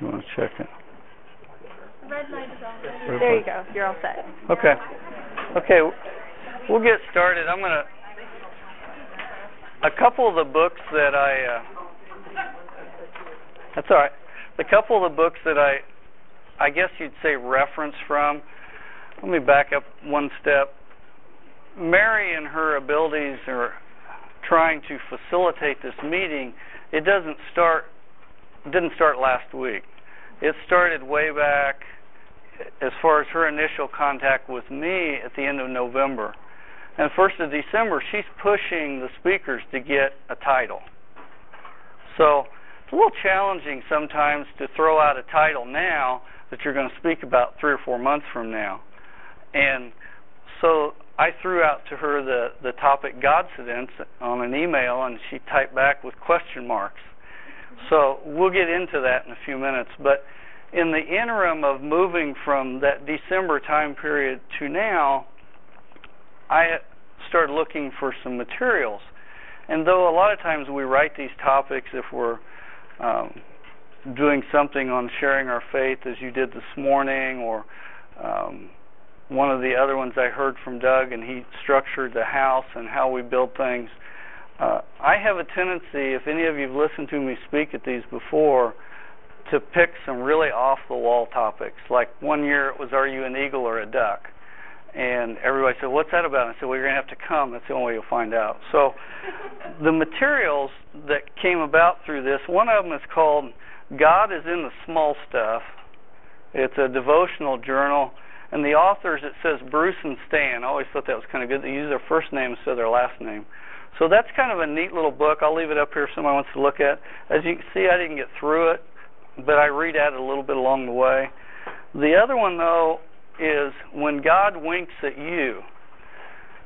You want to check it? Red light is on. There you go. You're all set. Okay. Okay. We'll get started. I'm going to... A couple of the books that that's all right. A couple of the books that I guess you'd say reference from. Let me back up one step. Mary and her abilities are trying to facilitate this meeting. It didn't start last week. It started way back as far as her initial contact with me at the end of November. And 1st of December, she's pushing the speakers to get a title. So it's a little challenging sometimes to throw out a title now that you're going to speak about 3 or 4 months from now. And so I threw out to her the topic Godcidence on an email, and she typed back with question marks. So we'll get into that in a few minutes. But in the interim of moving from that December time period to now, I started looking for some materials. And though a lot of times we write these topics if we're doing something on sharing our faith, as you did this morning, or one of the other ones I heard from Doug, and he structured the house and how we build things. I have a tendency, if any of you have listened to me speak at these before, to pick some really off-the-wall topics. Like one year it was, are you an eagle or a duck? And everybody said, what's that about? And I said, well, you're going to have to come. That's the only way you'll find out. So the materials that came about through this, one of them is called God is in the Small Stuff. It's a devotional journal. And the authors, it says Bruce and Stan. I always thought that was kind of good. They use their first name instead of their last name. So that's kind of a neat little book. I'll leave it up here if somebody wants to look at. As you can see, I didn't get through it, but I read at it a little bit along the way. The other one, though, is When God Winks at You.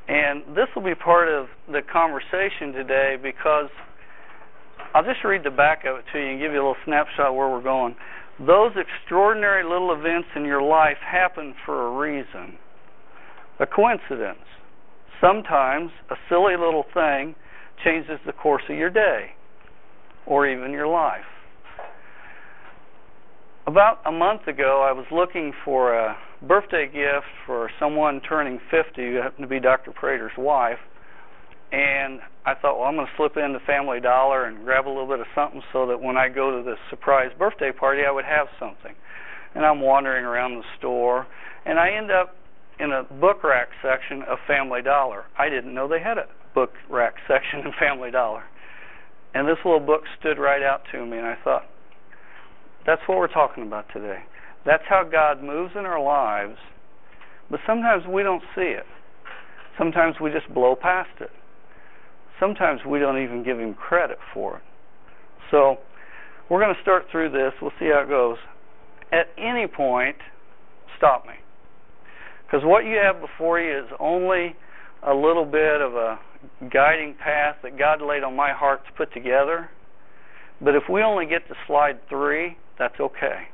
And this will be part of the conversation today because I'll just read the back of it to you and give you a little snapshot where we're going. Those extraordinary little events in your life happen for a reason, a coincidence. Sometimes a silly little thing changes the course of your day or even your life. About a month ago, I was looking for a birthday gift for someone turning 50 who happened to be Dr. Prater's wife. And I thought, well, I'm going to slip into Family Dollar and grab a little bit of something so that when I go to this surprise birthday party, I would have something. And I'm wandering around the store, and I end up in a book rack section of Family Dollar. I didn't know they had a book rack section in Family Dollar. And this little book stood right out to me, and I thought, that's what we're talking about today. That's how God moves in our lives, but sometimes we don't see it. Sometimes we just blow past it. Sometimes we don't even give Him credit for it. So we're going to start through this. We'll see how it goes. At any point, stop me. Because what you have before you is only a little bit of a guiding path that God laid on my heart to put together. But if we only get to slide 3, that's okay.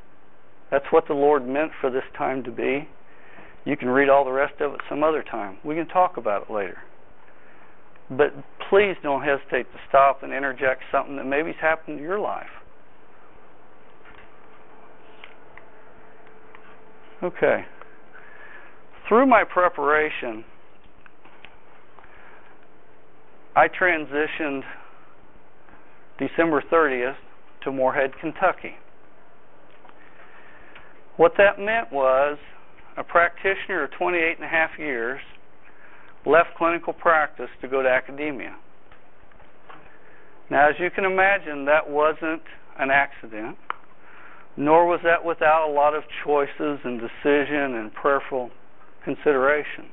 That's what the Lord meant for this time to be. You can read all the rest of it some other time. We can talk about it later. But please don't hesitate to stop and interject something that maybe's happened to your life. Okay. Through my preparation, I transitioned December 30th to Morehead, Kentucky. What that meant was a practitioner of 28 and a half years left clinical practice to go to academia. Now, as you can imagine, that wasn't an accident, nor was that without a lot of choices and decision and prayerful consideration.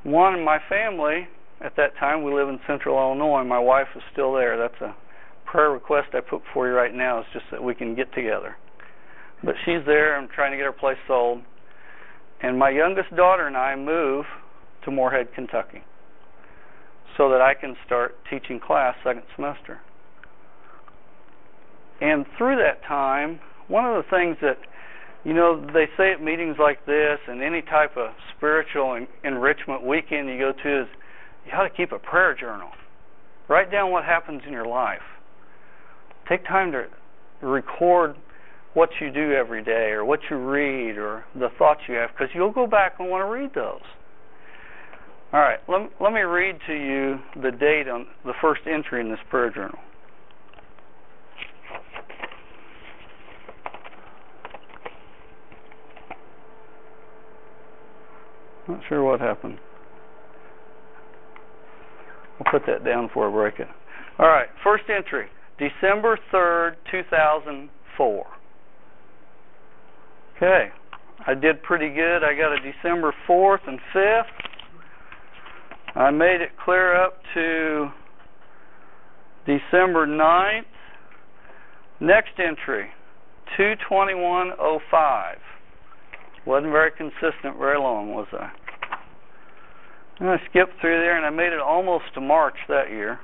One, in my family, at that time, we live in Central Illinois. My wife is still there. That's a prayer request I put before you right now, is just that we can get together. But she's there. I'm trying to get her place sold. And my youngest daughter and I move to Morehead, Kentucky, so that I can start teaching class second semester. And through that time, one of the things that, you know, they say at meetings like this and any type of spiritual enrichment weekend you go to is you ought to keep a prayer journal. Write down what happens in your life. Take time to record what you do every day or what you read or the thoughts you have, because you'll go back and want to read those. All right, let me read to you the date on the first entry in this prayer journal. Not sure what happened. I'll put that down before I break it. All right, first entry, December 3rd, 2004. Okay, I did pretty good. I got a December 4th and 5th. I made it clear up to December 9th. Next entry, 2/21/05. Wasn't very consistent very long, was I? And I skipped through there and I made it almost to March that year.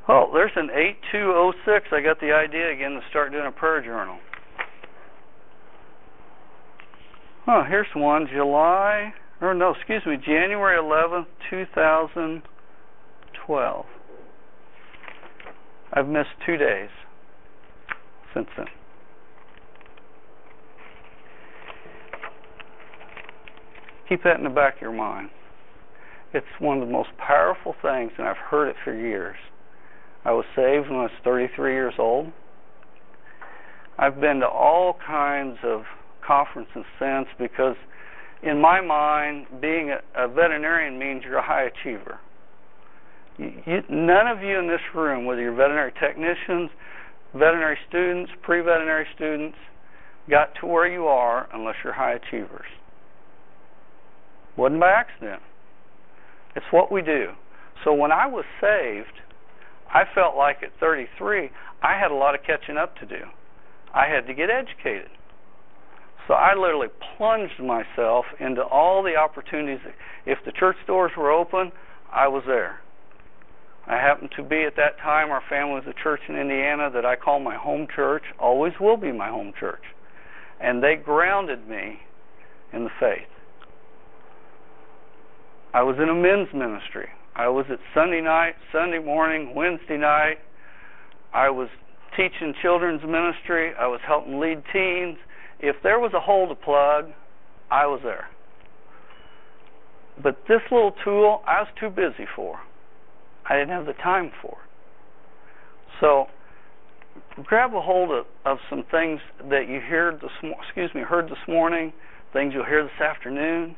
Oh, there's an 8/2/06. I got the idea again to start doing a prayer journal. Oh, here's one, January 11th, 2012. I've missed 2 days since then. Keep that in the back of your mind. It's one of the most powerful things, and I've heard it for years. I was saved when I was 33 years old. I've been to all kinds of conferences since, because in my mind, being a veterinarian means you're a high achiever. None of you in this room, whether you're veterinary technicians, veterinary students, pre-veterinary students, got to where you are unless you're high achievers. Wasn't by accident. It's what we do. So when I was saved, I felt like at 33, I had a lot of catching up to do. I had to get educated. So I literally plunged myself into all the opportunities. If the church doors were open, I was there. I happened to be at that time, our family was a church in Indiana that I call my home church, always will be my home church. And they grounded me in the faith. I was in a men's ministry. I was at Sunday night, Sunday morning, Wednesday night. I was teaching children's ministry. I was helping lead teens. If there was a hole to plug, I was there. But this little tool, I was too busy for. I didn't have the time for it. So grab a hold of some things that you heard this morning, things you'll hear this afternoon,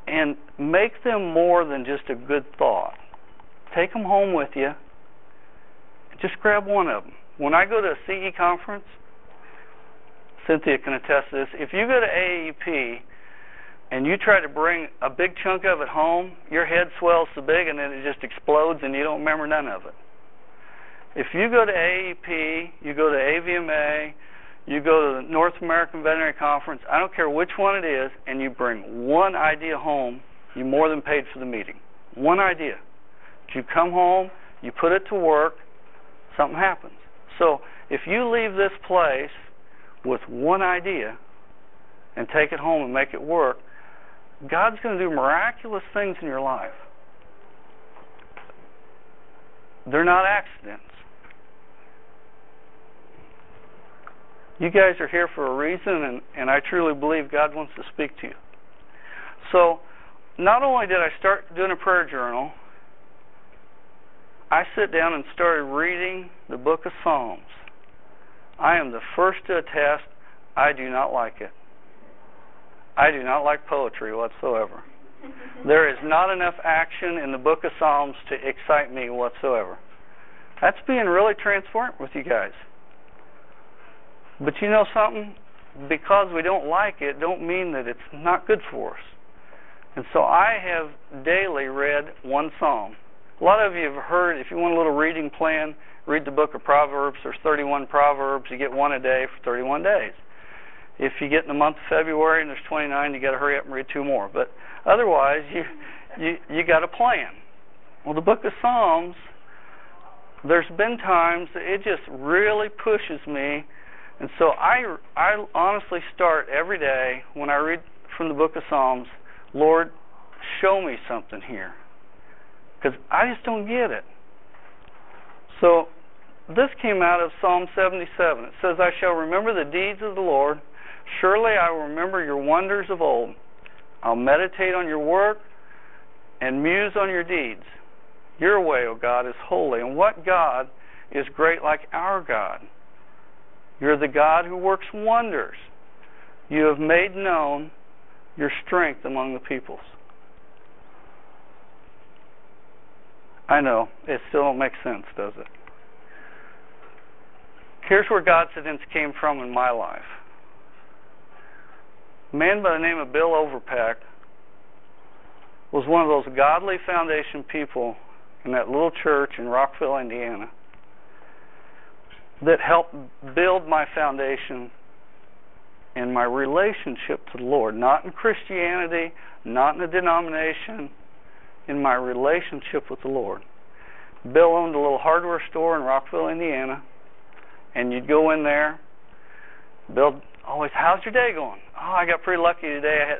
and make them more than just a good thought. Take them home with you. Just grab one of them. When I go to a CE conference, Cynthia can attest to this, if you go to AAEP and you try to bring a big chunk of it home, your head swells so big and then it just explodes and you don't remember none of it. If you go to AAEP, you go to AVMA, you go to the North American Veterinary Conference, I don't care which one it is, and you bring one idea home, you more than paid for the meeting. One idea. If you come home, you put it to work, something happens. So if you leave this place with one idea and take it home and make it work, God's going to do miraculous things in your life. They're not accidents. You guys are here for a reason, and I truly believe God wants to speak to you. So, not only did I start doing a prayer journal, I sit down and started reading the book of Psalms. I am the first to attest, I do not like it. I do not like poetry whatsoever. There is not enough action in the book of Psalms to excite me whatsoever. That's being really transparent with you guys. But you know something? Because we don't like it, don't mean that it's not good for us. And so I have daily read one psalm. A lot of you have heard, if you want a little reading plan, read the book of Proverbs. There's 31 Proverbs. You get one a day for 31 days. If you get in the month of February and there's 29, you got to hurry up and read 2 more. But otherwise, you got a plan. Well, the book of Psalms, there's been times that it just really pushes me. And so I honestly start every day when I read from the book of Psalms, Lord, show me something here. Because I just don't get it. So this came out of Psalm 77. It says, I shall remember the deeds of the Lord. Surely I will remember your wonders of old. I'll meditate on your work and muse on your deeds. Your way, O God, is holy. And what God is great like our God? You're the God who works wonders. You have made known your strength among the peoples. I know, it still don't make sense, does it? Here's where Godcidence came from in my life. A man by the name of Bill Overpeck was one of those godly foundation people in that little church in Rockville, Indiana, that helped build my foundation in my relationship to the Lord. Not in Christianity, not in a denomination, in my relationship with the Lord. Bill owned a little hardware store in Rockville, Indiana, and you'd go in there. Bill always, how's your day going? Oh, I got pretty lucky today.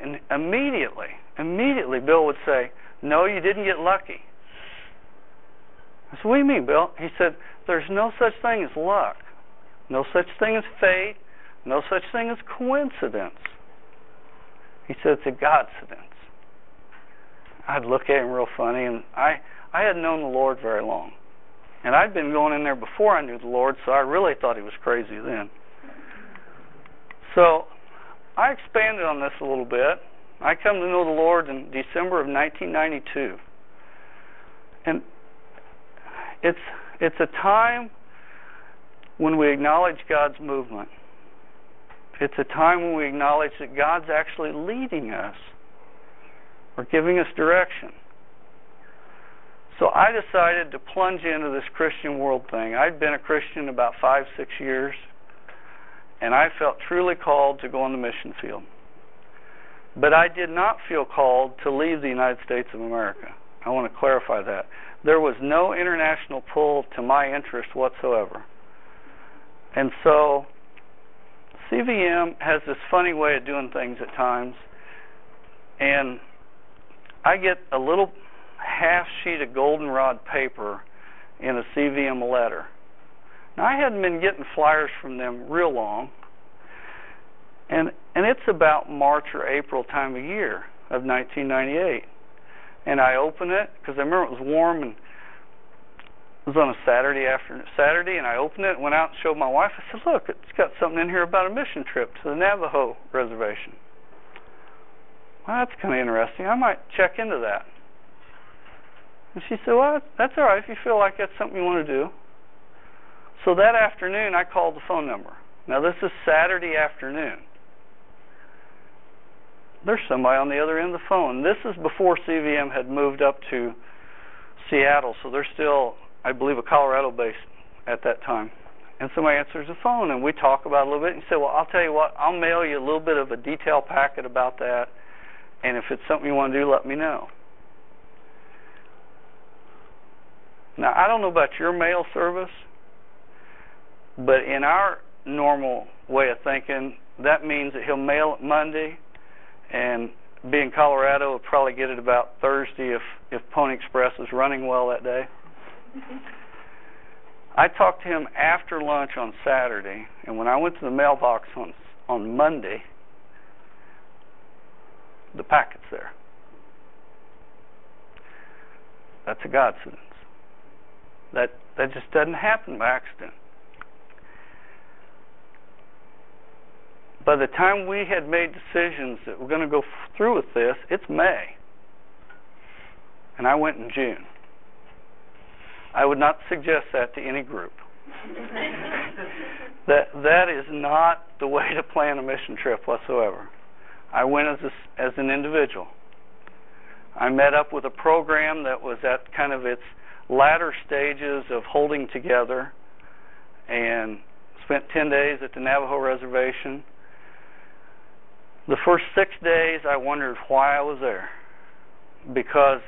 And immediately Bill would say, no, you didn't get lucky. I said, what do you mean, Bill? He said, there's no such thing as luck, no such thing as fate, no such thing as coincidence. He said, it's a Godcidence. I'd look at him real funny, and I hadn't known the Lord very long. And I'd been going in there before I knew the Lord, so I really thought he was crazy then. So I expanded on this a little bit. I come to know the Lord in December of 1992. And it's a time when we acknowledge God's movement. It's a time when we acknowledge that God's actually leading us or giving us direction. So I decided to plunge into this Christian world thing. I'd been a Christian about 5-6 years, and I felt truly called to go on the mission field. But I did not feel called to leave the United States of America. I want to clarify that. There was no international pull to my interest whatsoever. And so CVM has this funny way of doing things at times, and I get a little half sheet of goldenrod paper in a CVM letter. Now, I hadn't been getting flyers from them real long, and it's about March or April time of year of 1998. And I open it, because I remember it was warm, and it was on a Saturday, and I opened it and went out and showed my wife. I said, look, it's got something in here about a mission trip to the Navajo reservation. Well, that's kind of interesting. I might check into that. And she said, well, that's all right if you feel like that's something you want to do. So that afternoon, I called the phone number. Now, this is Saturday afternoon. There's somebody on the other end of the phone. This is before CVM had moved up to Seattle, so they're still, I believe, a Colorado base at that time. And somebody answers the phone, and we talk about it a little bit, and say, well, I'll tell you what, I'll mail you a little bit of a detail packet about that, and if it's something you want to do, let me know. Now, I don't know about your mail service, but in our normal way of thinking, that means that he'll mail it Monday, and being Colorado, will probably get it about Thursday if Pony Express is running well that day. I talked to him after lunch on Saturday, and when I went to the mailbox on Monday, the packet's there. That's a Godcidence. That just doesn't happen by accident. By the time we had made decisions that we're going to go through with this, it's May. And I went in June. I would not suggest that to any group. That is not the way to plan a mission trip whatsoever. I went as an individual. I met up with a program that was at kind of its latter stages of holding together, and spent 10 days at the Navajo reservation. The first 6 days I wondered why I was there, because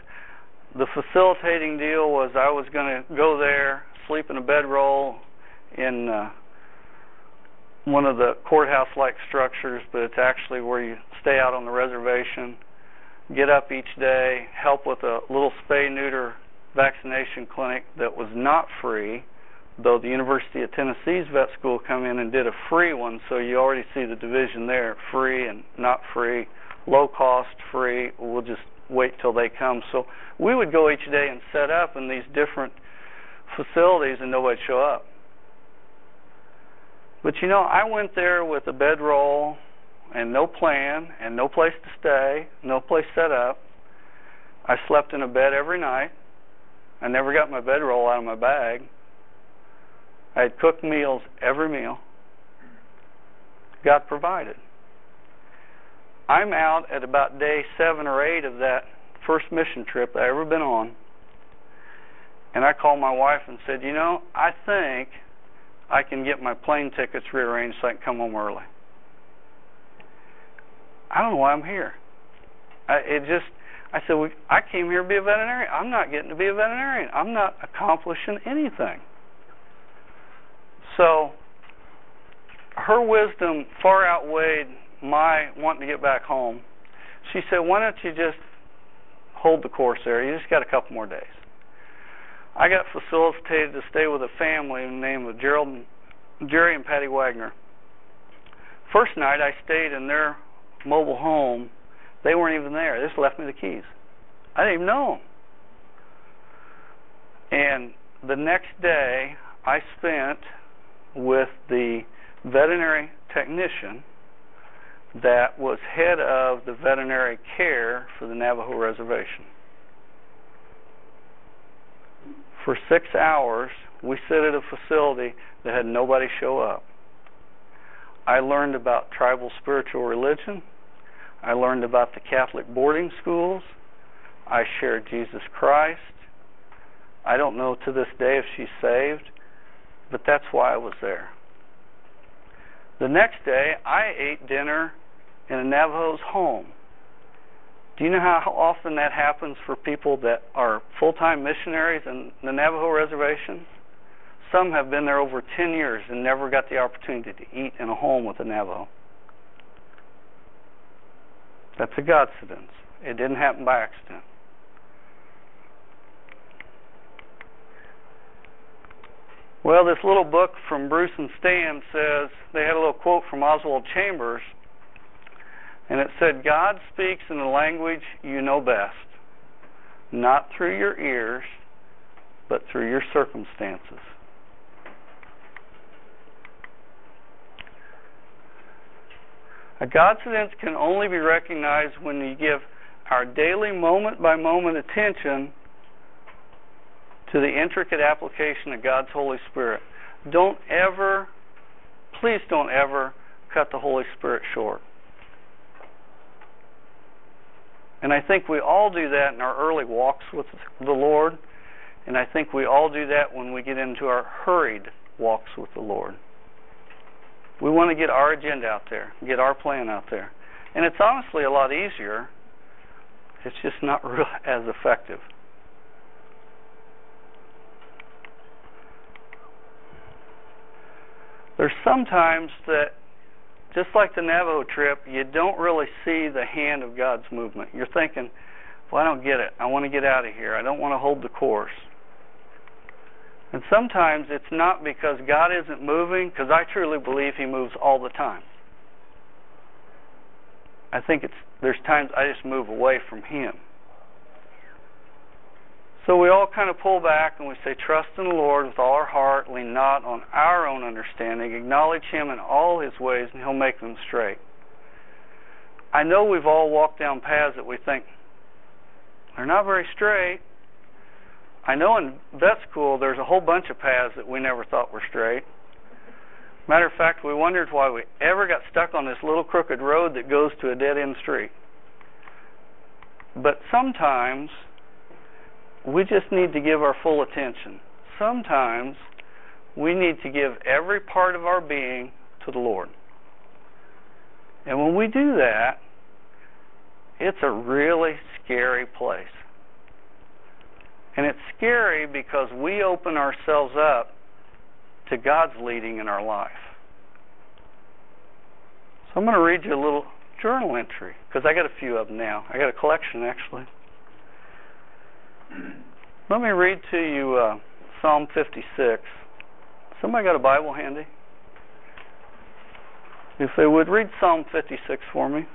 the facilitating deal was I was going to go there, sleep in a bedroll in one of the courthouse-like structures, but it's actually where you stay out on the reservation, get up each day, help with a little spay-neuter vaccination clinic that was not free, though the University of Tennessee's vet school come in and did a free one, so you already see the division there, free and not free, low cost, free. We'll just wait till they come. So we would go each day and set up in these different facilities and nobody'd show up. But you know, I went there with a bedroll and no plan and no place to stay, no place set up. I slept in a bed every night. I never got my bedroll out of my bag. I had cooked meals every meal. God provided. I'm out at about day 7 or 8 of that first mission trip I've ever been on. And I called my wife and said, you know, I think I can get my plane tickets rearranged so I can come home early. I don't know why I'm here. I said, I came here to be a veterinarian. I'm not getting to be a veterinarian. I'm not accomplishing anything. So her wisdom far outweighed my wanting to get back home. She said, why don't you just hold the course there? You just got a couple more days. I got facilitated to stay with a family named Jerry and Patty Wagner. First night I stayed in their mobile home. They weren't even there. They just left me the keys. I didn't even know them. And the next day I spent with the veterinary technician that was head of the veterinary care for the Navajo Reservation. For 6 hours, we sit at a facility that had nobody show up. I learned about tribal spiritual religion. I learned about the Catholic boarding schools. I shared Jesus Christ. I don't know to this day if she's saved, but that's why I was there. The next day, I ate dinner in a Navajo's home. Do you know how often that happens for people that are full-time missionaries in the Navajo Reservation? Some have been there over 10 years and never got the opportunity to eat in a home with a Navajo. That's a Godcidence. It didn't happen by accident. Well, this little book from Bruce and Stan says, they had a little quote from Oswald Chambers, and it said, God speaks in the language you know best, not through your ears, but through your circumstances. A Godcidence can only be recognized when we give our daily moment-by-moment attention to the intricate application of God's Holy Spirit. Please don't ever cut the Holy Spirit short. And I think we all do that in our early walks with the Lord, and I think we all do that when we get into our hurried walks with the Lord. We want to get our agenda out there, get our plan out there. And it's honestly a lot easier. It's just not real as effective. There's sometimes that, just like the Navajo trip, you don't really see the hand of God's movement. You're thinking, well, I don't get it. I want to get out of here. I don't want to hold the course. And sometimes it's not because God isn't moving, because I truly believe He moves all the time. I think there's times I just move away from Him. So we all kind of pull back and we say, trust in the Lord with all our heart, lean not on our own understanding, acknowledge Him in all His ways, and He'll make them straight. I know we've all walked down paths that we think, they're not very straight. I know in vet school there's a whole bunch of paths that we never thought were straight. Matter of fact, we wondered why we ever got stuck on this little crooked road that goes to a dead-end street. But sometimes we just need to give our full attention. Sometimes we need to give every part of our being to the Lord. And when we do that, it's a really scary place. And it's scary because we open ourselves up to God's leading in our life. So I'm going to read you a little journal entry, because I got a few of them now. I got a collection, actually. Let me read to you Psalm 56. Somebody got a Bible handy? If they would, read Psalm 56 for me.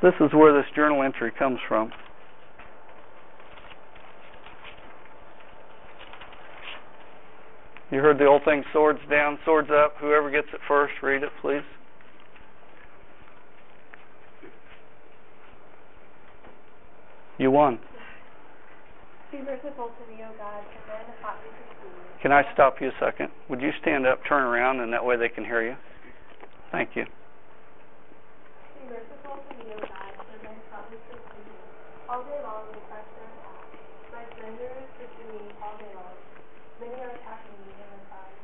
This is where this journal entry comes from. You heard the old thing, swords down, swords up. Whoever gets it first, read it, please. You won. Be merciful to me, O God, and then hotly pursue me. Can I stop you a second? Would you stand up, turn around, and that way they can hear you? Thank you. Be merciful to me, O God, and then hotly pursue me. All day long they press their attack. My slanderers pursue me all day long. Many are attacking me in my pride.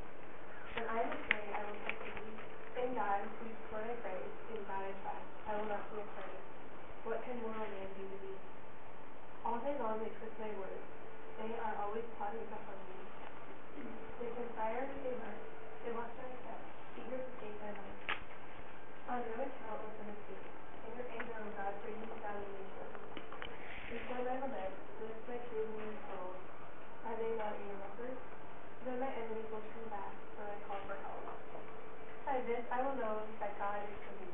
When I am afraid, I will trust in thee. In God, whose word I praise, in God I trust. I will not be afraid. What can mortal man do to me? All day long they twist my words. They are always plotting to harm me. They conspire, they lurk. They watch my steps, eager to take my life. On no account let them escape. In your anger, O God, bring me down and make sure. Before my lament, lift my trembling soul. Are they not in your record? Then my enemies will turn back when I call for help. By this I will know that God is for me.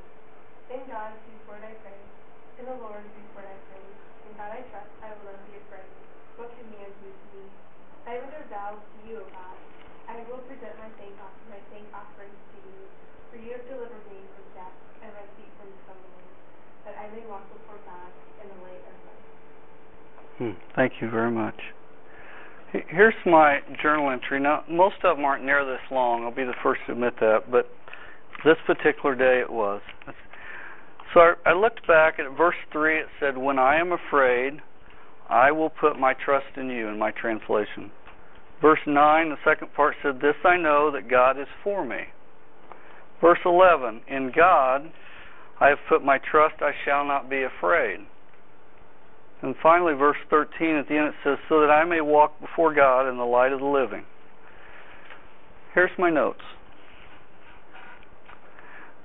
In God, whose word I praise. In the Lord, whose word I praise. In God I trust, I will not be afraid. What can man do to me? I render vows to you, O God. I will present my thank offerings to you. For you have delivered me from death, and my feet from stumbling, that I may walk before God in the light of life. Thank you very much. Here's my journal entry. Now, most of them aren't near this long. I'll be the first to admit that, but this particular day it was. So I looked back at verse 3. It said, when I am afraid, I will put my trust in you, in my translation. Verse 9, the second part said, this I know, that God is for me. Verse 11, in God I have put my trust, I shall not be afraid. And finally, verse 13, at the end it says, so that I may walk before God in the light of the living. Here's my notes.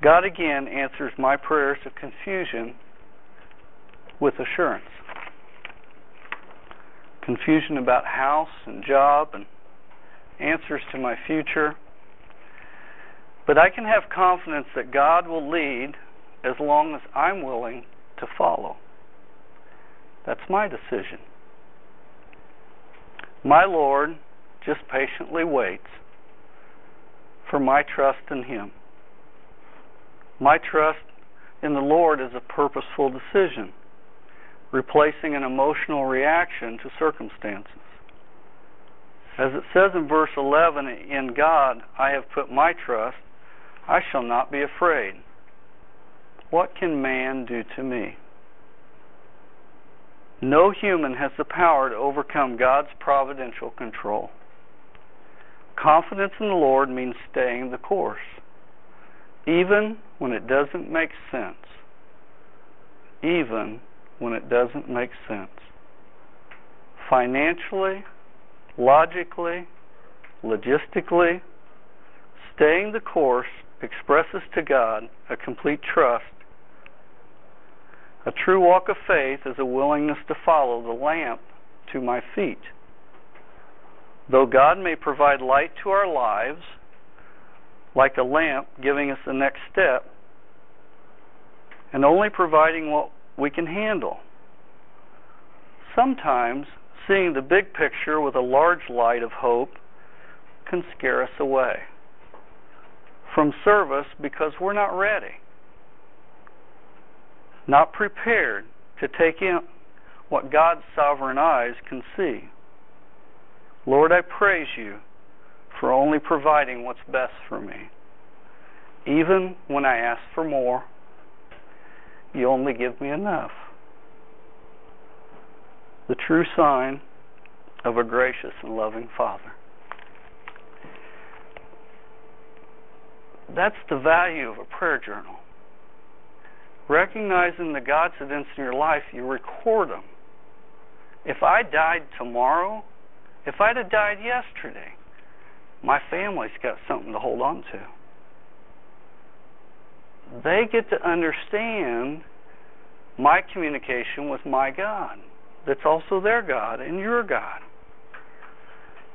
God again answers my prayers of confusion with assurance. Confusion about house and job and answers to my future. But I can have confidence that God will lead as long as I'm willing to follow. That's my decision. My Lord just patiently waits for my trust in Him. My trust in the Lord is a purposeful decision, replacing an emotional reaction to circumstances. As it says in verse 11, in God I have put my trust, I shall not be afraid. What can man do to me? No human has the power to overcome God's providential control. Confidence in the Lord means staying the course, even when it doesn't make sense. Even when it doesn't make sense. Financially, logically, logistically, staying the course expresses to God a complete trust. A true walk of faith is a willingness to follow the lamp to my feet. Though God may provide light to our lives, like a lamp giving us the next step, and only providing what we can handle, sometimes seeing the big picture with a large light of hope can scare us away from service because we're not ready, not prepared to take in what God's sovereign eyes can see. Lord, I praise you for only providing what's best for me. Even when I ask for more, you only give me enough. The true sign of a gracious and loving Father. That's the value of a prayer journal. Recognizing the Godcidence in your life, you record them. If I died tomorrow, if I'd have died yesterday, my family's got something to hold on to. They get to understand my communication with my God, that's also their God and your God.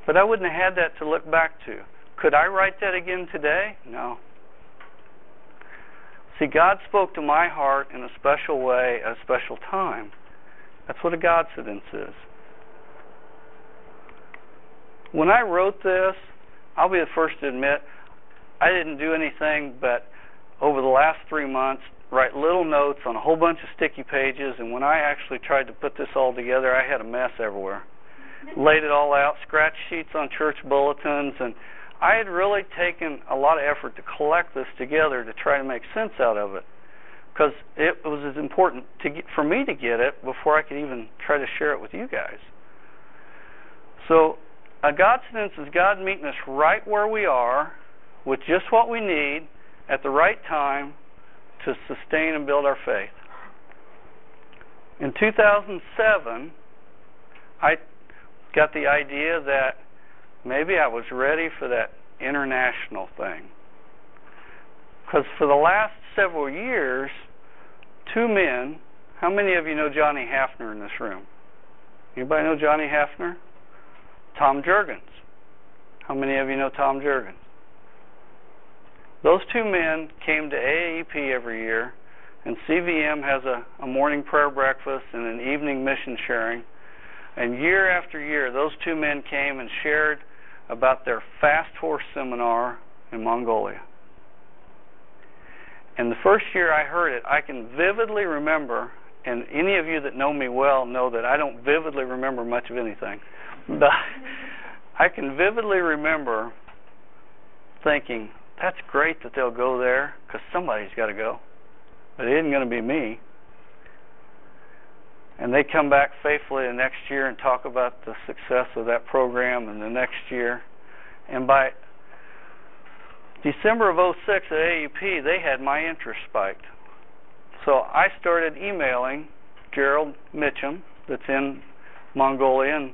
But I wouldn't have had that to look back to. Could I write that again today? No. See, God spoke to my heart in a special way at a special time. That's what a Godcidence is. When I wrote this, I'll be the first to admit, I didn't do anything but, over the last 3 months, write little notes on a whole bunch of sticky pages, and when I actually tried to put this all together, I had a mess everywhere. Laid it all out, scratch sheets on church bulletins, and I had really taken a lot of effort to collect this together to try to make sense out of it, because it was as important for me to get it before I could even try to share it with you guys. So a Godcidence is God meeting us right where we are with just what we need at the right time to sustain and build our faith. In 2007, I got the idea that maybe I was ready for that international thing. Because for the last several years, two men, how many of you know Johnny Hafner in this room? Anybody know Johnny Hafner? Tom Jurgens. How many of you know Tom Jurgens? Those two men came to AAEP every year, and CVM has a morning prayer breakfast and an evening mission sharing. And year after year, those two men came and shared about their fast horse seminar in Mongolia. And the first year I heard it, I can vividly remember, and any of you that know me well know that I don't vividly remember much of anything, but I can vividly remember thinking, that's great that they'll go there, because somebody's got to go. But it isn't going to be me. And they come back faithfully the next year and talk about the success of that program and the next year. And by December of 06 at AEP, they had my interest spiked. So I started emailing Gerald Mitchum, that's in Mongolia, and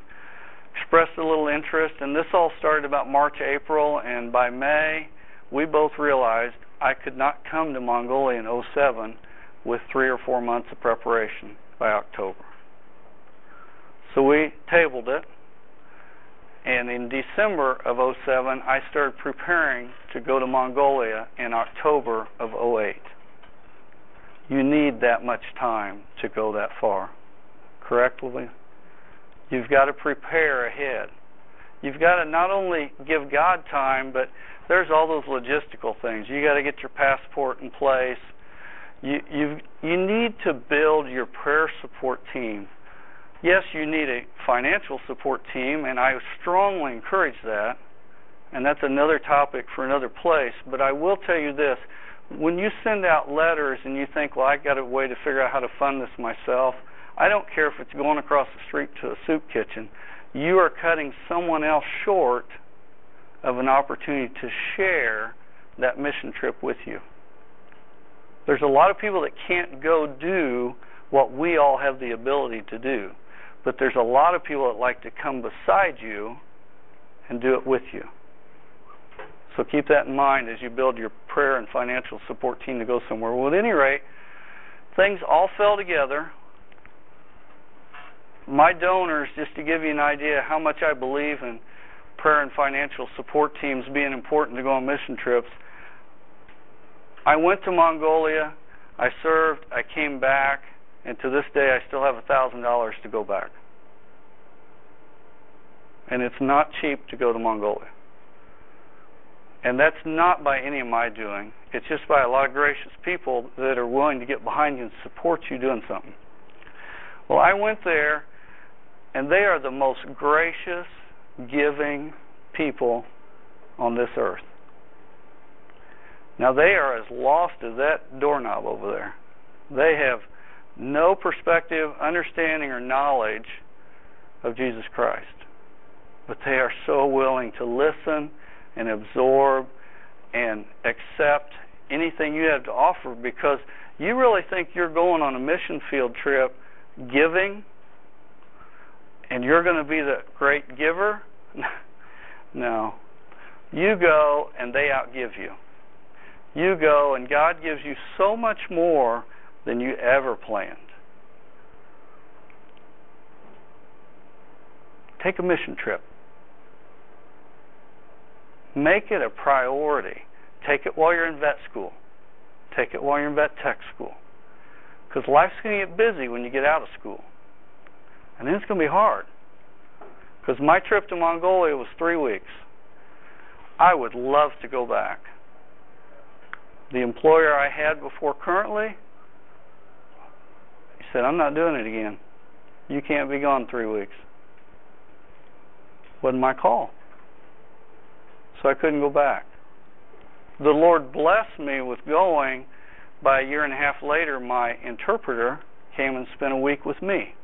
expressed a little interest. And this all started about March, April, and by May, we both realized I could not come to Mongolia in 07 with 3 or 4 months of preparation by October. So we tabled it, and in December of 07, I started preparing to go to Mongolia in October of 08. You need that much time to go that far, correct, Lily? You've got to prepare ahead. You've got to not only give God time, but there's all those logistical things. You got to get your passport in place. You need to build your prayer support team. Yes, you need a financial support team, and I strongly encourage that, and that's another topic for another place. But I will tell you this, when you send out letters and you think, well, I got a way to figure out how to fund this myself, I don't care if it's going across the street to a soup kitchen. You are cutting someone else short of an opportunity to share that mission trip with you. There's a lot of people that can't go do what we all have the ability to do, but there's a lot of people that like to come beside you and do it with you. So keep that in mind as you build your prayer and financial support team to go somewhere. Well, at any rate, things all fell together. My donors, just to give you an idea how much I believe in prayer and financial support teams being important to go on mission trips, I went to Mongolia, I served, I came back, and to this day I still have $1,000 to go back. And it's not cheap to go to Mongolia. And that's not by any of my doing. It's just by a lot of gracious people that are willing to get behind you and support you doing something. Well, I went there, and they are the most gracious, giving people on this earth. Now, they are as lost as that doorknob over there. They have no perspective, understanding, or knowledge of Jesus Christ. But they are so willing to listen and absorb and accept anything you have to offer, because you really think you're going on a mission field trip giving and you're going to be the great giver? No. You go and they outgive you. You go and God gives you so much more than you ever planned. Take a mission trip. Make it a priority. Take it while you're in vet school. Take it while you're in vet tech school. Because life's going to get busy when you get out of school. And then it's going to be hard. Because my trip to Mongolia was 3 weeks. I would love to go back. The employer I had before currently, he said, I'm not doing it again. You can't be gone 3 weeks. Wasn't my call. So I couldn't go back. The Lord blessed me with going. By a year and a half later, my interpreter came and spent a week with me,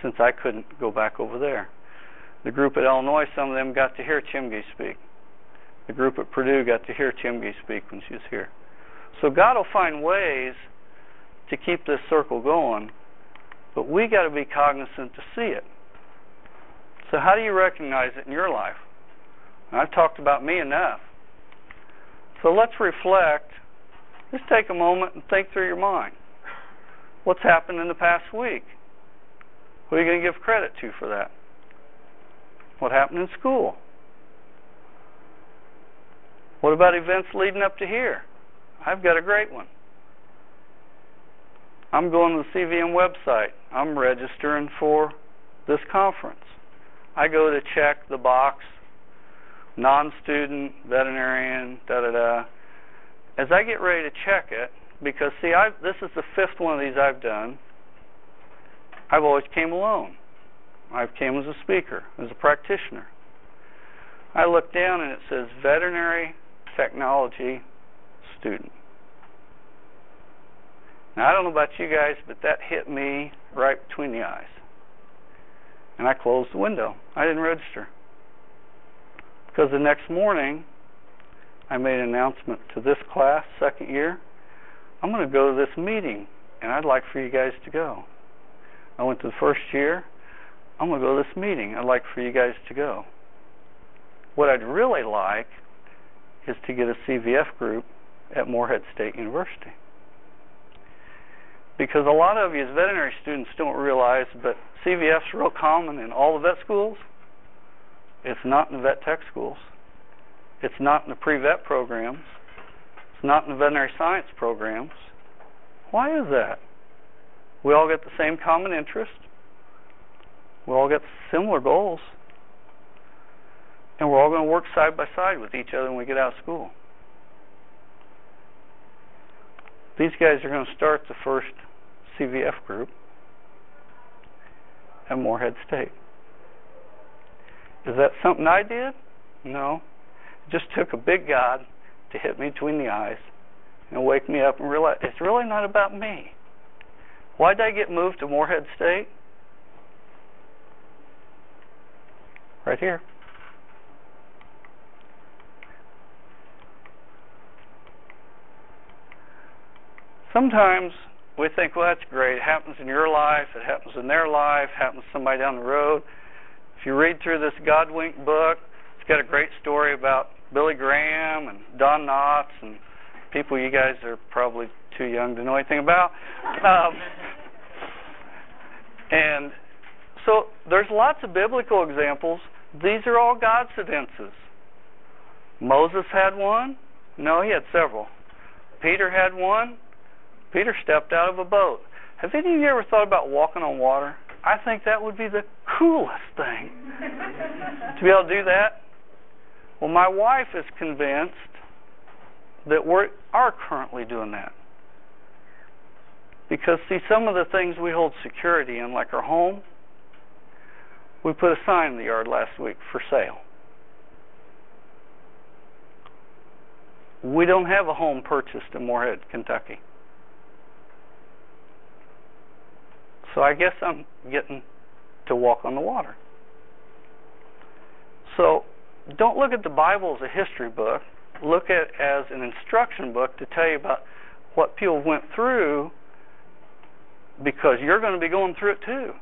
since I couldn't go back over there. The group at Illinois, some of them got to hear Chimge speak. The group at Purdue got to hear Chimge speak when she was here. So God will find ways to keep this circle going, but we got to be cognizant to see it. So how do you recognize it in your life? And I've talked about me enough. So let's reflect. Just take a moment and think through your mind. What's happened in the past week? Who are you going to give credit to for that? What happened in school? What about events leading up to here? I've got a great one. I'm going to the CVM website. I'm registering for this conference. I go to check the box, non-student, veterinarian, da-da-da. As I get ready to check it, because, see, this is the 5th one of these I've done, I've always came alone. I've came as a speaker, as a practitioner. I look down and it says veterinary technology student. Now, I don't know about you guys, but that hit me right between the eyes. And I closed the window. I didn't register. Because the next morning, I made an announcement to this class, 2nd year. I'm going to go to this meeting, and I'd like for you guys to go. I went to the 1st year. I'm going to go to this meeting. I'd like for you guys to go. What I'd really like is to get a CVF group at Morehead State University. Because a lot of you as veterinary students don't realize, but CVF's real common in all the vet schools. It's not in the vet tech schools. It's not in the pre-vet programs. It's not in the veterinary science programs. Why is that? We all get the same common interest. We all get similar goals. And we're all going to work side by side with each other when we get out of school. These guys are going to start the first CVF group at Morehead State. Is that something I did? No. It just took a big God to hit me between the eyes and wake me up and realize it's really not about me. Why did I get moved to Morehead State? Right here. Sometimes we think, well, that's great. It happens in your life. It happens in their life. It happens to somebody down the road. If you read through this Godwink book, it's got a great story about Billy Graham and Don Knotts and people you guys are probably too young to know anything about. And so there's lots of biblical examples. These are all Godcidences. Moses had one. No, he had several. Peter had one. Peter stepped out of a boat. Have any of you ever thought about walking on water? I think that would be the coolest thing to be able to do that. Well, my wife is convinced that we are currently doing that. Because, see, some of the things we hold security in, like our home, we put a sign in the yard last week for sale. We don't have a home purchased in Morehead, Kentucky. So I guess I'm getting to walk on the water. So don't look at the Bible as a history book. Look at it as an instruction book to tell you about what people went through, because you're going to be going through it too.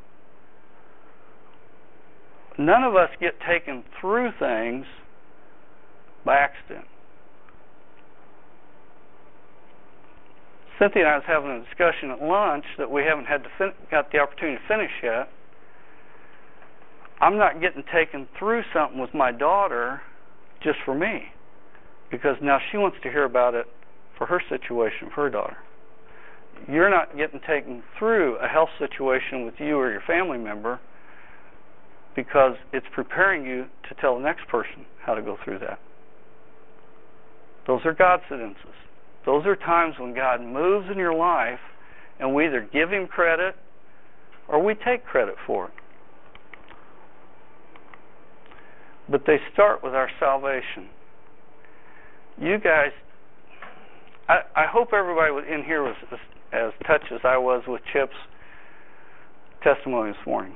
None of us get taken through things by accident. Cynthia and I was having a discussion at lunch that we haven't got the opportunity to finish yet. I'm not getting taken through something with my daughter just for me, because now she wants to hear about it for her situation, for her daughter. You're not getting taken through a health situation with you or your family member because it's preparing you to tell the next person how to go through that. Those are Godcidences. Those are times when God moves in your life and we either give Him credit or we take credit for it. But they start with our salvation. You guys, I hope everybody in here was as touched as I was with Chip's testimony this morning.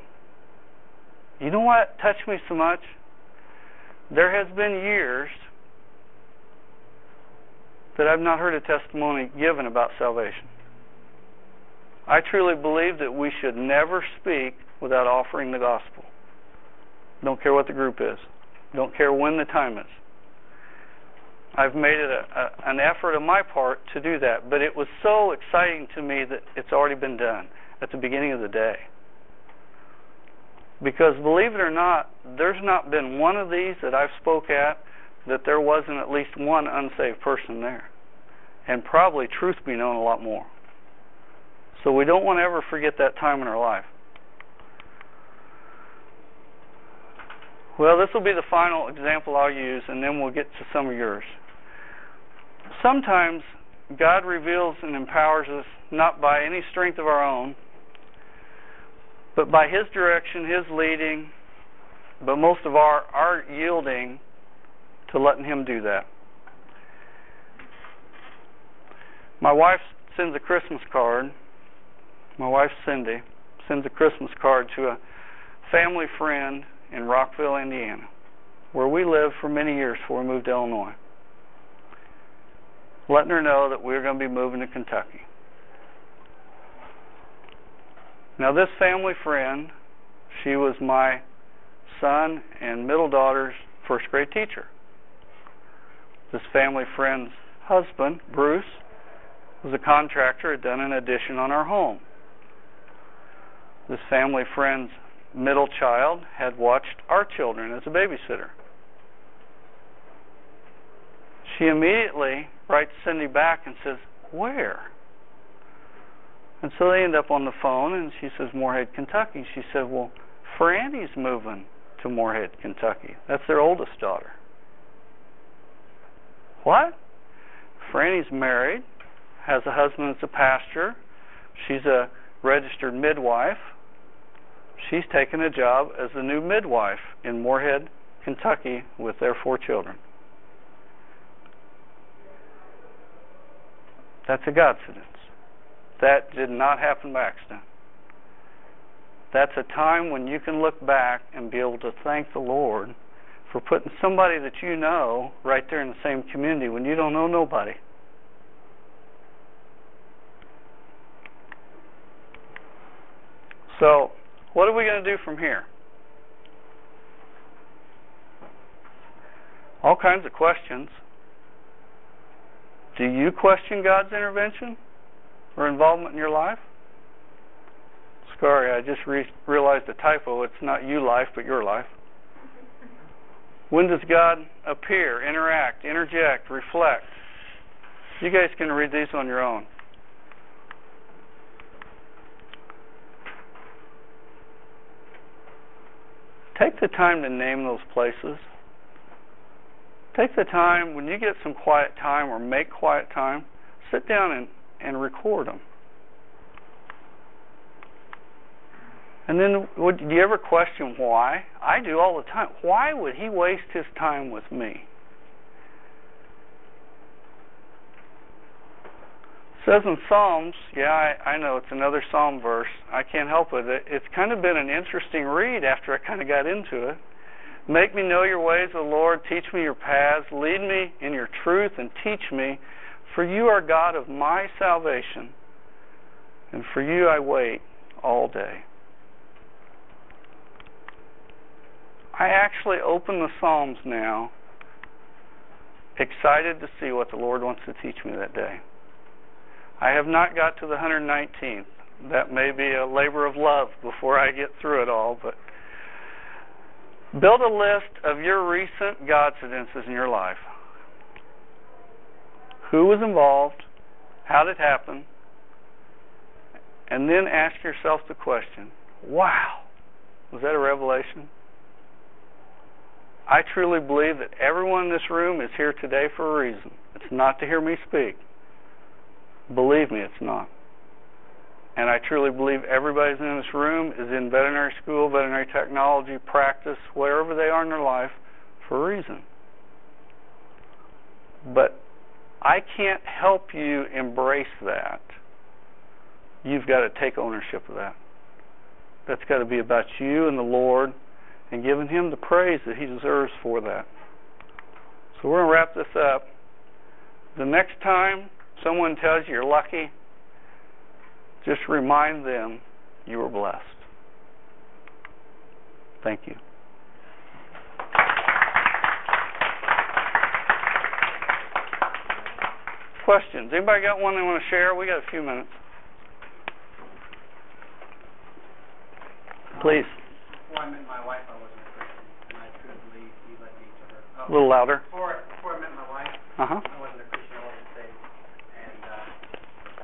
You know what touched me so much? There has been years that I've not heard a testimony given about salvation. I truly believe that we should never speak without offering the gospel. Don't care what the group is. Don't care when the time is. I've made it an effort on my part to do that, but it was so exciting to me that it's already been done at the beginning of the day. Because believe it or not, there's not been one of these that I've spoke at that there wasn't at least one unsaved person there. And probably, truth be known, a lot more. So we don't want to ever forget that time in our life. Well, this will be the final example I'll use, and then we'll get to some of yours. Sometimes God reveals and empowers us not by any strength of our own, but by His direction, His leading, but most of our yielding to letting Him do that. My wife sends a Christmas card. My wife, Cindy, sends a Christmas card to a family friend in Rockville, Indiana, where we lived for many years before we moved to Illinois, letting her know that we were going to be moving to Kentucky. Now, this family friend, she was my son and middle daughter's first grade teacher. This family friend's husband, Bruce, was a contractor, had done an addition on our home. This family friend's middle child had watched our children as a babysitter. She immediately writes Cindy back and says, "Where?" And so they end up on the phone, and she says, "Moorhead, Kentucky." She said, "Well, Franny's moving to Moorhead, Kentucky. That's their oldest daughter." What? Franny's married, has a husband that's a pastor. She's a registered midwife. She's taken a job as the new midwife in Moorhead, Kentucky, with their 4 children. That's a Godcidence. That did not happen by accident. That's a time when you can look back and be able to thank the Lord for putting somebody that you know right there in the same community when you don't know nobody. So, what are we going to do from here? All kinds of questions. Do you question God's intervention or involvement in your life? Sorry, I just realized a typo. It's not you life, but your life. When does God appear, interact, interject, reflect? You guys can read these on your own. Take the time to name those places. Take the time, when you get some quiet time or make quiet time, sit down and record them. And then, do you ever question why? I do all the time. Why would He waste His time with me? It says in Psalms, I know it's another Psalm verse. I can't help it. It's kind of been an interesting read after I kind of got into it. Make me know your ways, O Lord. Teach me your paths. Lead me in your truth and teach me. For you are God of my salvation, and for you I wait all day. I actually open the Psalms now, excited to see what the Lord wants to teach me that day. I have not got to the 119th. That may be a labor of love before I get through it all, but Build a list of your recent Godcidences in your life. Who was involved? How did it happen? And then ask yourself the question, wow, was that a revelation? I truly believe that everyone in this room is here today for a reason. It's not to hear me speak. Believe me, it's not. And I truly believe everybody in this room is in veterinary school, veterinary technology, practice, wherever they are in their life, for a reason. But I can't help you embrace that. You've got to take ownership of that. That's got to be about you and the Lord and giving Him the praise that He deserves for that. So we're going to wrap this up. The next time someone tells you you're lucky, just remind them you were blessed. Thank you. Questions? Anybody got one they want to share? We got a few minutes. Please. Before I met my wife, I wasn't a Christian, and I truly believe He led me to her. A little louder. Before I met my wife, I wasn't a Christian, I wasn't saved, and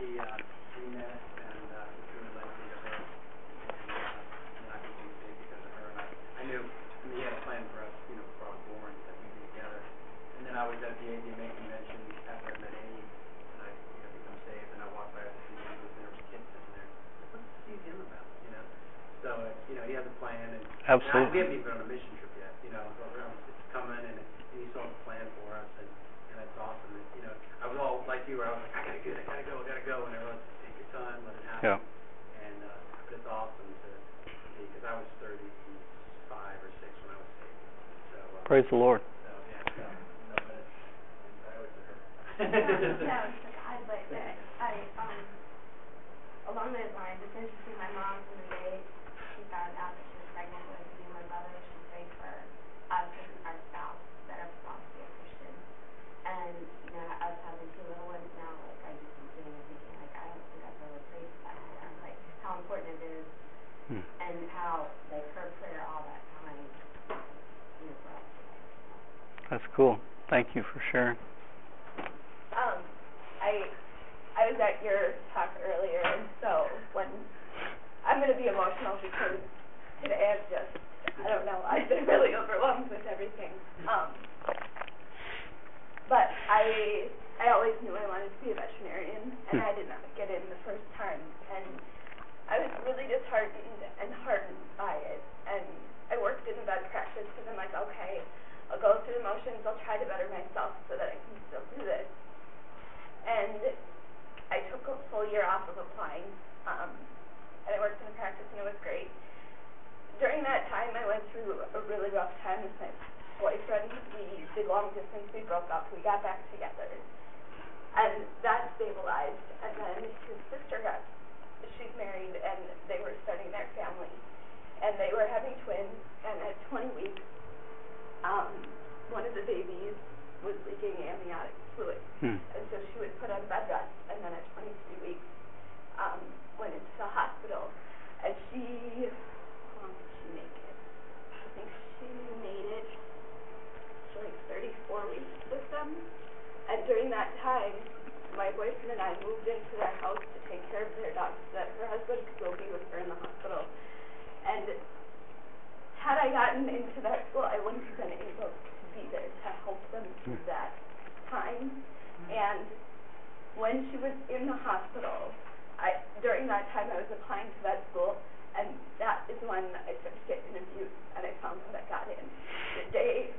we met, and He truly led me to her, and I became saved because of her. And I knew He had a plan for us, before I was born, that we'd be together. And then I was at the ADMA convention after I met Amy, and I become saved, and I walked by the CD booth, and there was kids sitting there. What's the museum about? So, He has a plan, and absolutely. We haven't even been on a mission trip yet, it's coming, and He still has a plan for us, and it's awesome. And, I was all like you, where I was like, I gotta go, and everyone's take your time, let it happen. Yeah. And, but it's awesome to see, because I was 35 or 6 when I was saved. So, praise the Lord. So, yeah, but I always heard. Yeah, I'd like that. Along those lines, it's interesting, my mom, from the day she found out that she was pregnant with me and my brother, she prayed for us and our spouse, that our spouse be a Christian. And, us having 2 little ones now, I just am sitting there thinking, I don't think I've ever prayed for that. Like, how important it is, and how, her prayer all that time, for us. That's cool. Thank you for sharing. I was at your talk earlier, and so when I'm going to be emotional because today I've been really overwhelmed with everything. But I always knew I wanted to be a veterinarian, and I did not get in the first time, and I was really disheartened and heartened by it. And I worked in vet practice because I'm like, okay, I'll go through the motions, I'll try to better myself so that I can still do this. And I took a full year off of applying, and I worked in practice, and it was great. During that time, I went through a really rough time with my boyfriend. We did long distance, we broke up, we got back together, and that stabilized. And then his sister she's married, and they were starting their family, and they were having twins, and at 20 weeks, one of the babies was leaking amniotic fluid, and so she was put on bed rest, and then at 23 weeks, went into the hospital, and how long did she make it? I think she made it to like 34 weeks with them, and during that time, my boyfriend and I moved into their house to take care of their dog so that her husband could go be with her in the hospital. And had I gotten into that school, I wouldn't have been able to be there to help them through that time. And when she was in the hospital, during that time I was applying to vet school, and that is when I started getting abused, and I found out I got in. The day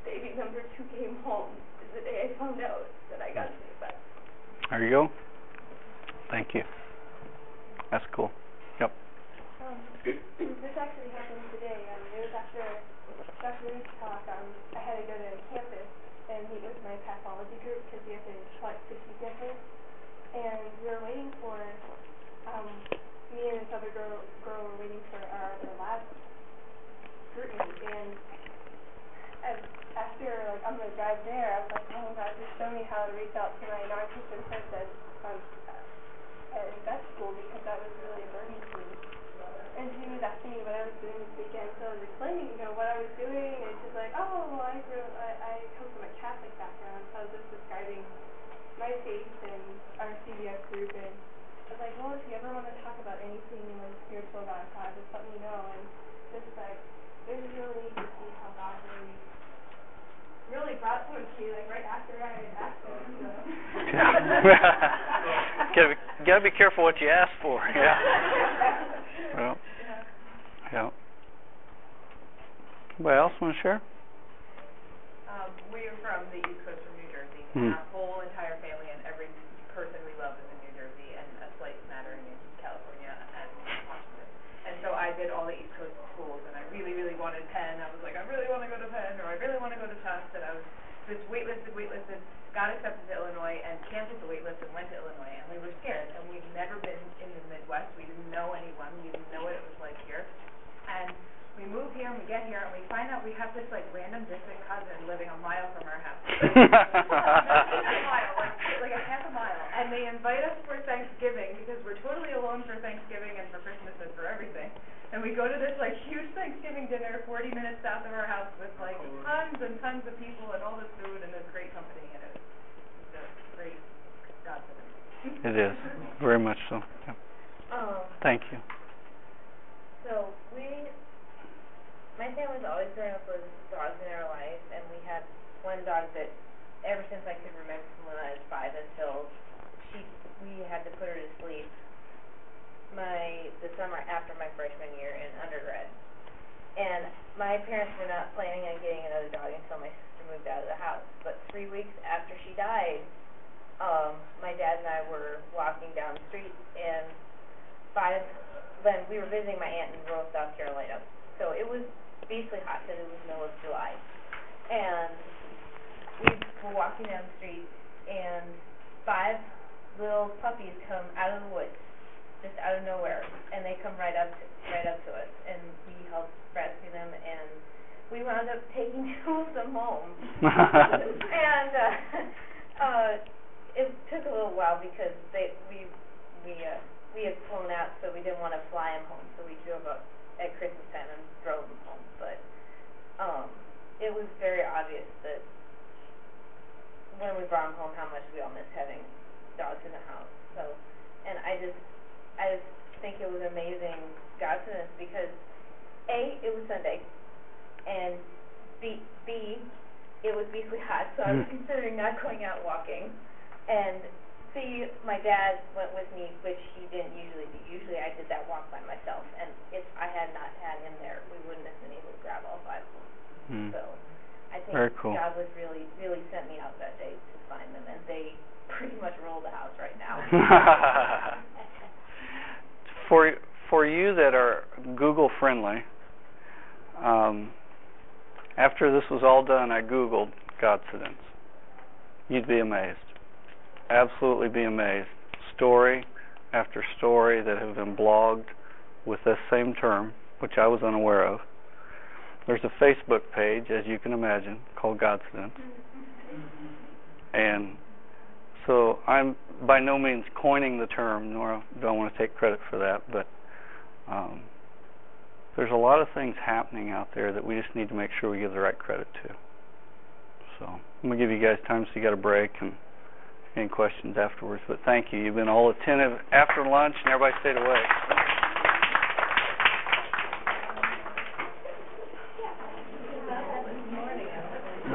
baby number 2 came home is the day I found out that I got to be a vet. There you go. Thank you. That's cool. Yep. This actually happened today. It was after Dr. Ruth's talk. I had to go to campus and meet with my pathology group because we have to collect tissue samples. And we were waiting for, me and this other girl were waiting for our lab scrutiny. And after, I'm going to drive there, I was like, oh my God, just show me how to reach out to my non-Christian friends at vet school, because that was really a burden to me. and she was asking me what I was doing this weekend, so I was explaining, what I was doing, and she's like, oh, well, I come from a Catholic background, so I was just describing my faith and our CBS group, and I was like, well, if you ever want to talk about anything spiritual about God, just let me know, and just like, it was really neat to see how God really brought someone to me, like, right after I asked him, so. Gotta be careful what you ask for, yeah. Well, yeah. Anybody else want to share? We're from the East Coast, from New Jersey, and our whole entire family and every person we love is in New Jersey, and a slight smattering in California and Washington. And so I did all the East Coast schools, and I really, really wanted Penn. I was like, I really want to go to Penn, or I really want to go to Tufts, and I was just waitlisted, got accepted to Illinois, and canceled the waitlist and went to Illinois, and we were scared, and we'd never been in the Midwest. We didn't know anyone. We didn't know what it was like here. And we move here, and we get here, and we find out we have this, random distant cousin living a mile from our house. like a half a mile. And they invite us for Thanksgiving, because we're totally alone for Thanksgiving and for Christmas and for everything. And we go to this, huge Thanksgiving dinner 40 minutes south of our house with, tons and tons of people and all this food and this great company. And it's a great Godcidence. It is, very much so. Yeah. Thank you. So my family's always grown up with dogs in our life, and we had one dog that ever since I could remember from when I was 5 until we had to put her to sleep the summer after my freshman year in undergrad. And my parents were not planning on getting another dog until my sister moved out of the house. But 3 weeks after she died, my dad and I were walking down the street, and when we were visiting my aunt in rural South Carolina. So it was basically hot because it was the middle of July. And we were walking down the street, and 5 little puppies come out of the woods, just out of nowhere, and they come right up to us, and we helped rescue them, and we wound up taking 2 of them home. And it took a little while because we had flown out, so we didn't want to fly them home, so we drove up at Christmas time and drove them home. But it was very obvious that when we brought them home how much we all missed having dogs in the house. So, and I just think it was amazing Godcidence because A, it was Sunday, and B, it was beastly hot, so I was considering not going out walking, and C, my dad went with me, which he didn't usually do. Usually I did that walk by myself, and if I had not had him there, we wouldn't have been able to grab all 5 of them. So I think very cool. God was really sent me out that day to find them, and they pretty much roll the house right now. For you that are Google friendly, after this was all done, I Googled Godcidence. You'd be amazed. Absolutely be amazed. Story after story that have been blogged with this same term, which I was unaware of. There's a Facebook page, as you can imagine, called Godcidence. And so I'm by no means coining the term, nor do I want to take credit for that, but there's a lot of things happening out there that we just need to make sure we give the right credit to. So I'm going to give you guys time so you got a break and any questions afterwards, but thank you. You've been all attentive after lunch, and everybody stayed awake.